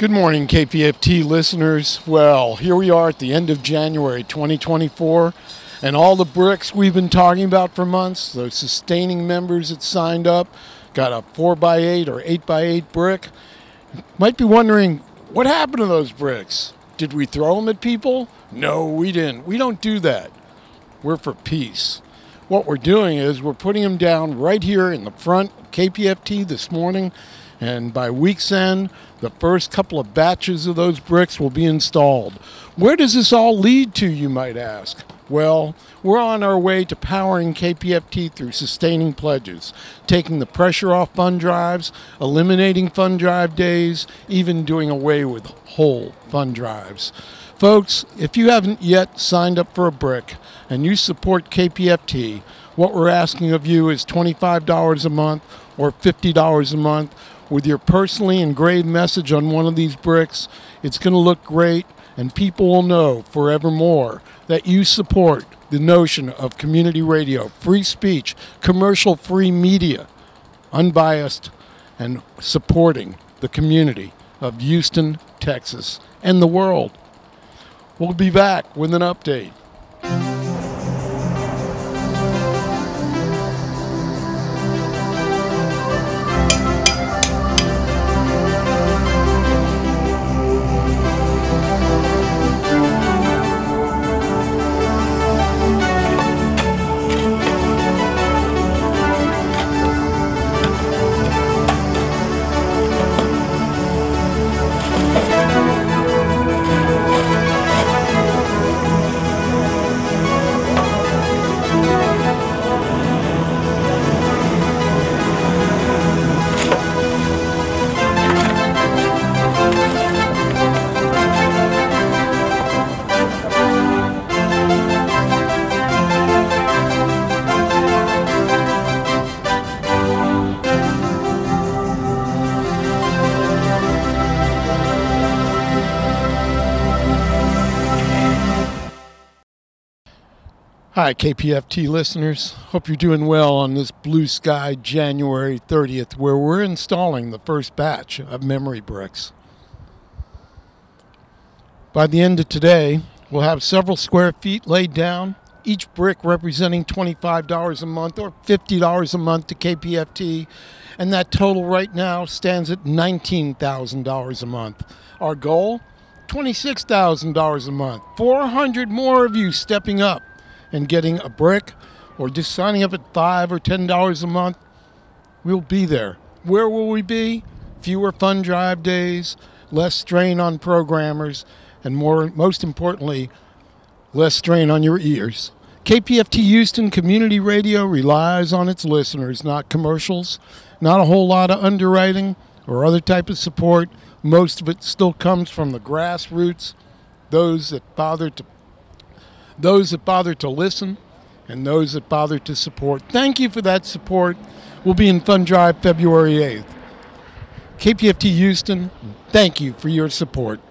Good morning, KPFT listeners. Well, here we are at the end of January 2024, and all the bricks we've been talking about for months, those sustaining members that signed up, got a 4x8 or 8x8 brick. Might be wondering, what happened to those bricks? Did we throw them at people? No, we didn't. We don't do that. We're for peace. What we're doing is we're putting them down right here in the front of KPFT this morning, and by week's end, the first couple of batches of those bricks will be installed. Where does this all lead to, you might ask? Well, we're on our way to powering KPFT through sustaining pledges, taking the pressure off fund drives, eliminating fund drive days, even doing away with whole fund drives. Folks, if you haven't yet signed up for a brick and you support KPFT, what we're asking of you is $25 a month or $50 a month. With your personally engraved message on one of these bricks, it's going to look great, and people will know forevermore that you support the notion of community radio, free speech, commercial-free media, unbiased, and supporting the community of Houston, Texas, and the world. We'll be back with an update. Hi, KPFT listeners. Hope you're doing well on this blue sky January 30th, where we're installing the first batch of memory bricks. By the end of today, we'll have several square feet laid down, each brick representing $25 a month or $50 a month to KPFT, and that total right now stands at $19,000 a month. Our goal, $26,000 a month. 400 more of you stepping up and getting a brick, or just signing up at $5 or $10 a month. We'll be there. Where will we be? Fewer fund drive days, less strain on programmers, and most importantly, less strain on your ears. KPFT Houston Community Radio relies on its listeners, not commercials, not a whole lot of underwriting or other type of support. Most of it still comes from the grassroots, those that bother to listen, and those that bother to support. Thank you for that support. We'll be in Fund Drive February 8th. KPFT Houston, thank you for your support.